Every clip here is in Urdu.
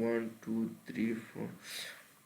1 2 3 4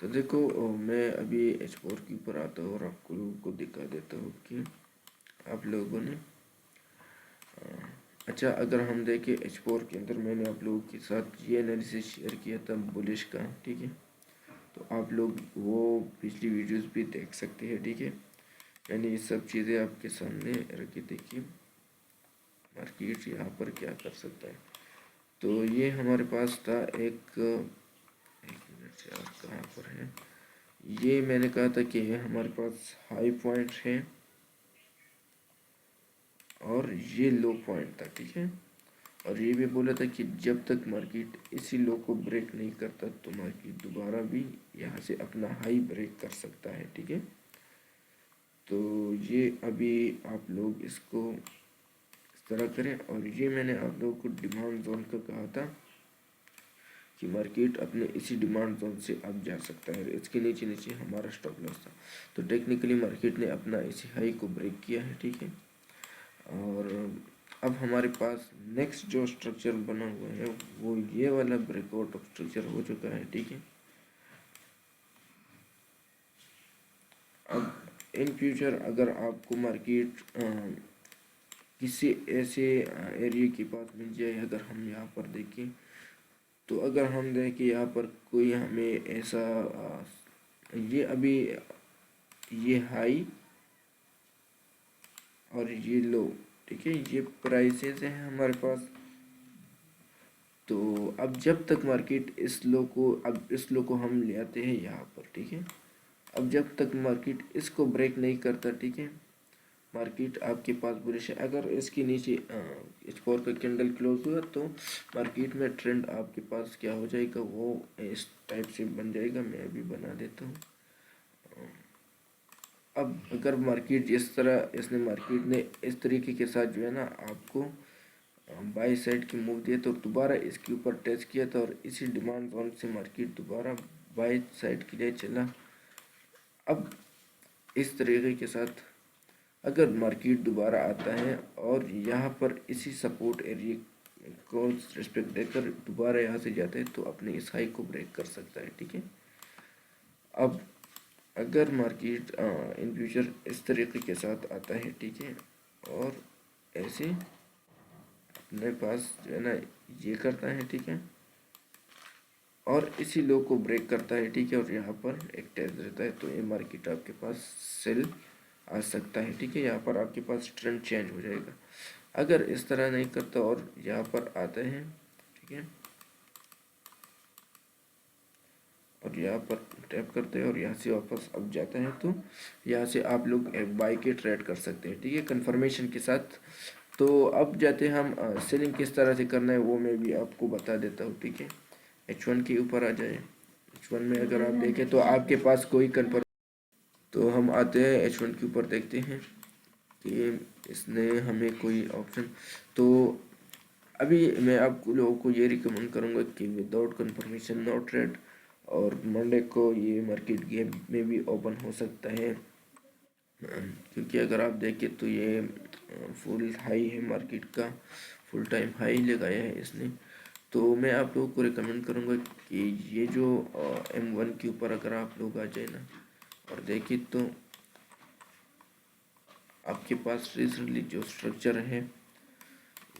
تو دیکھو میں ابھی H4 کے اوپر آتا ہوں اور آپ کو لوگوں کو دکھا دیتا ہوں کہ آپ لوگوں نے اچھا اگر ہم دیکھیں H4 کے اندر میں نے آپ لوگوں کے ساتھ یہ انالیسس شیئر کیا تھا بولش کا، ٹھیک ہے، تو آپ لوگ وہ پچھلی ویڈیوز بھی دیکھ سکتے ہیں، ٹھیک ہے، میں نے یہ سب چیزیں آپ کے سامنے رکھی تھی کہ مارکیٹ یہاں پر کیا کر سکتا ہے۔ تو یہ ہمارے پاس تھا ایک منٹ سے آپ کہاں پر ہے، یہ میں نے کہا تھا کہ ہمارے پاس ہائی پوائنٹ ہے اور یہ لو پوائنٹ تھا، ٹھیک ہے، اور یہ بھی بولا تھا کہ جب تک مارکیٹ اسی لو کو بریک نہیں کرتا تو مارکیٹ دوبارہ بھی یہاں سے اپنا ہائی بریک کر سکتا ہے، ٹھیک ہے۔ تو یہ ابھی آپ لوگ اس کو اس طرح کریں، اور یہ میں نے آپ لوگوں کو ڈیمانڈ زون کا کہا تھا کہ مارکیٹ اپنے اسی ڈیمانڈ زون سے اب جا سکتا ہے، اس کے نیچے نیچے ہمارا اسٹاپ لاس تھا، تو ٹیکنیکلی مارکیٹ نے اپنا اسی ہائی کو بریک کیا ہے، ٹھیک ہے۔ اور اب ہمارے پاس نیکسٹ جو اسٹرکچر بنا ہوا ہے وہ یہ والا بریک آؤٹ اسٹرکچر ہو چکا ہے، ٹھیک ہے۔ اب ان فیوچر اگر آپ کو مارکیٹ کسی ایسے ایریے کے پاس مل جائے، اگر ہم یہاں پر دیکھیں تو اگر ہم دیکھیں یہاں پر کوئی ہمیں ایسا یہ ابھی یہ ہائی اور یہ لو، ٹھیک ہے، یہ پرائسز ہیں ہمارے پاس، تو اب جب تک مارکیٹ اس لو کو ہم لے آتے ہیں یہاں پر، ٹھیک ہے، اب جب تک مارکیٹ اس کو بریک نہیں کرتا، ٹھیک ہے، مارکیٹ آپ کے پاس بولش ہے، اگر اس کے نیچے H4 کا کینڈل کلوز ہوا تو مارکیٹ میں ٹرینڈ آپ کے پاس کیا ہو جائے گا، وہ اس ٹائپ سے بن جائے گا، میں ابھی بنا دیتا ہوں۔ اب اگر مارکیٹ اس نے مارکیٹ نے اس طریقے کے ساتھ جو ہے نا آپ کو بائی سائڈ کی موو دیا تو دوبارہ اس کے اوپر ٹچ کیا تھا اور اسی ڈیمانڈ زون سے مارکیٹ دوبارہ بائی سائڈ کے لیے چلا۔ اب اس طریقے کے ساتھ اگر مارکیٹ دوبارہ آتا ہے اور یہاں پر اسی سپورٹ ایریے کو ریسپیکٹ دے کر دوبارہ یہاں سے جاتا ہے تو اپنے اس ہائی کو بریک کر سکتا ہے، ٹھیک ہے۔ اب اگر مارکیٹ ان فیوچر اس طریقے کے ساتھ آتا ہے، ٹھیک ہے، اور ایسے اپنے پاس جو ہے نا یہ کرتا ہے، ٹھیک ہے، اور اسی لو کو بریک کرتا ہے، ٹھیک ہے، اور یہاں پر ایک ٹیسٹ رہتا ہے تو یہ مارکیٹ آپ کے پاس سیل آ سکتا ہے، ٹھیک ہے، یہاں پر آپ کے پاس ٹرینڈ چینج ہو جائے گا۔ اگر اس طرح نہیں کرتا اور یہاں پر آتے ہیں، ٹھیک ہے، اور یہاں پر ٹیپ کرتے ہیں اور یہاں سے واپس اب جاتا ہے تو یہاں سے آپ لوگ ایک بائی کے ٹریڈ کر سکتے ہیں، ٹھیک ہے، کنفرمیشن کے ساتھ۔ تو اب جاتے ہیں ہم سیلنگ کس طرح سے کرنا ہے وہ میں بھی آپ کو بتا دیتا ہوں، ٹھیک ہے۔ H1 کے اوپر آ جائے، H1 میں اگر آپ دیکھیں تو آپ کے پاس کوئی تو ہم آتے ہیں H1 کے اوپر، دیکھتے ہیں کہ اس نے ہمیں کوئی آپشن، تو ابھی میں آپ لوگوں کو یہ ریکمنڈ کروں گا کہ وداؤٹ کنفرمیشن نو ٹریڈ، اور منڈے کو یہ مارکیٹ گیم میں بھی اوپن ہو سکتا ہے، کیونکہ اگر آپ دیکھیں تو یہ فل ہائی ہے مارکیٹ کا، فل ٹائم ہائی لگایا ہے اس نے، تو میں آپ لوگوں کو ریکمنڈ کروں گا کہ یہ جو M1 کے اوپر اگر آپ لوگ آ جائیں نا اور دیکھیں تو آپ کے پاس ریسنٹلی جو اسٹرکچر ہے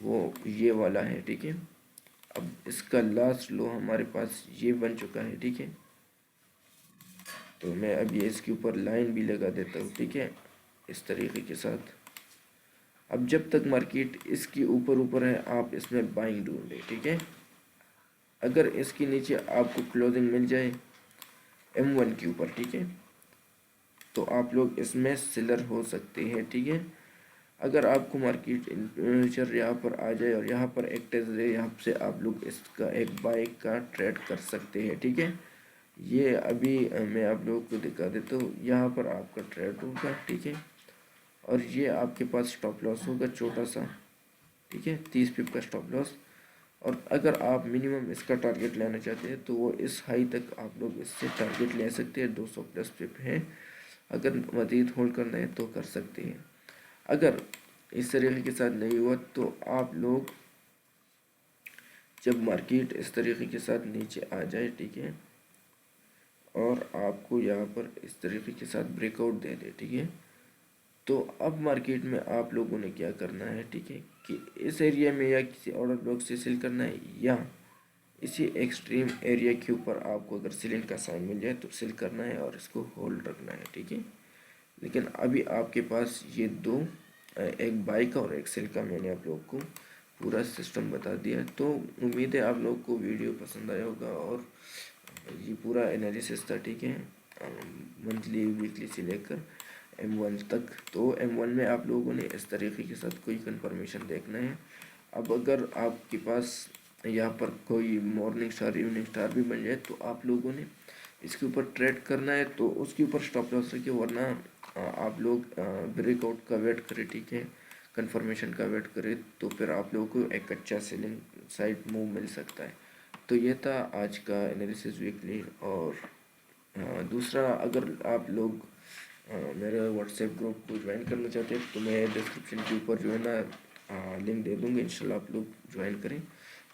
وہ یہ والا ہے، ٹھیک ہے، اب اس کا لاسٹ لو ہمارے پاس یہ بن چکا ہے، ٹھیک ہے، تو میں اب یہ اس کے اوپر لائن بھی لگا دیتا ہوں، ٹھیک ہے، اس طریقے کے ساتھ۔ اب جب تک مارکیٹ اس کی اوپر ہے آپ اس میں بائنگ ڈھونڈیں، ٹھیک ہے، اگر اس کے نیچے آپ کو کلوزنگ مل جائے M1 کے اوپر، ٹھیک ہے، تو آپ لوگ اس میں سیلر ہو سکتے ہیں، ٹھیک ہے۔ اگر آپ کو مارکیٹ فیوچر یہاں پر آ جائے اور یہاں پر ایک ٹیسٹ دے، یہاں سے آپ لوگ اس کا ایک بائک کا ٹریڈ کر سکتے ہیں، ٹھیک ہے۔ یہ ابھی میں آپ لوگوں کو دکھا دیتا ہوں، یہاں پر آپ کا ٹریڈ ہوگا، ٹھیک ہے، اور یہ آپ کے پاس سٹاپ لاس ہوگا چھوٹا سا، ٹھیک ہے، 30 پپ کا سٹاپ لاس، اور اگر آپ منیمم اس کا ٹارگٹ لینا چاہتے ہیں تو وہ اس ہائی تک آپ لوگ اس سے ٹارگٹ لے سکتے ہیں، 200+ پپ ہے، اگر مزید ہولڈ کرنا ہے تو کر سکتے ہیں۔ اگر اس طریقے کے ساتھ نہیں ہوا تو آپ لوگ جب مارکیٹ اس طریقے کے ساتھ نیچے آ جائے، ٹھیک ہے، اور آپ کو یہاں پر اس طریقے کے ساتھ بریک آؤٹ دے دے، ٹھیک ہے۔ تو اب مارکیٹ میں آپ لوگوں نے کیا کرنا ہے، ٹھیک ہے، کہ اس ایریا میں یا کسی آرڈر بلاک سے سیل کرنا ہے، یا اسی ایکسٹریم ایریا کے اوپر آپ کو اگر سیلنگ کا سائن مل جائے تو سیل کرنا ہے اور اس کو ہولڈ رکھنا ہے، ٹھیک ہے۔ لیکن ابھی آپ کے پاس یہ دو، ایک بائی کا اور ایک سیل کا، میں نے آپ لوگوں کو پورا سسٹم بتا دیا ہے۔ تو امید ہے آپ لوگوں کو ویڈیو پسند آیا ہوگا، اور یہ پورا انالیسس تھا، ٹھیک ہے، منتھلی ویکلی سے لے کر M1 تک۔ تو M1 میں آپ لوگوں نے اس طریقے کے ساتھ کوئی کنفرمیشن دیکھنا ہے۔ اب اگر آپ کے پاس یہاں پر کوئی مارننگ اسٹار ایوننگ اسٹار بھی بن جائے تو آپ لوگوں نے اس کے اوپر ٹریڈ کرنا ہے، تو اس کے اوپر اسٹاپ لاس رکھے، ورنہ آپ لوگ بریک آؤٹ کا ویٹ کرے، ٹھیک ہے، کنفرمیشن کا ویٹ کرے، تو پھر آپ لوگوں کو ایک اچھا سیلنگ سائڈ موو مل سکتا ہے۔ تو یہ تھا آج کا انالیسس ویکلی۔ اور دوسرا، اگر آپ لوگ میرے واٹس ایپ گروپ کو جوائن کرنا چاہتے ہیں تو میں ڈسکرپشن کے اوپر جو ہے نا لنک دے دوں گا، انشاءاللہ آپ لوگ جوائن کریں،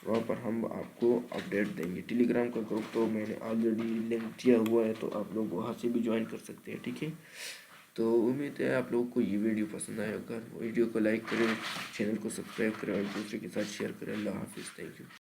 وہاں پر ہم آپ کو اپڈیٹ دیں گے۔ ٹیلی گرام کا گروپ تو میں نے آلریڈی لنک دیا ہوا ہے، تو آپ لوگ وہاں سے بھی جوائن کر سکتے ہیں، ٹھیک ہے۔ تو امید ہے آپ لوگوں کو یہ ویڈیو پسند آئے گا، ویڈیو کو لائک کریں، چینل کو سبسکرائب کریں اور دوسرے کے ساتھ شیئر کریں۔ اللہ حافظ، تھینک یو۔